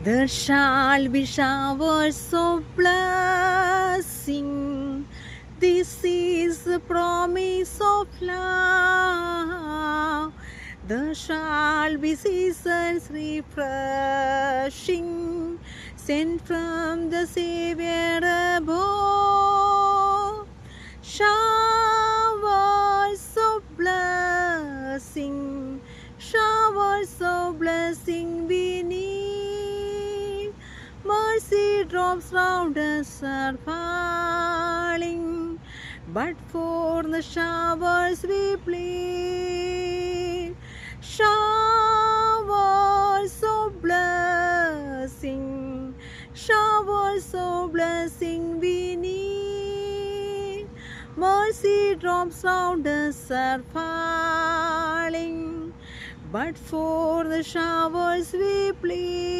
There shall be showers of blessing. This is the promise of love. There shall be seasons refreshing, sent from the Savior above. Showers of blessing, showers of blessing we need. Mercy drops round us are falling, but for the showers we plead. Showers of blessing, showers of blessing we need. Mercy drops round us are falling, but for the showers we plead.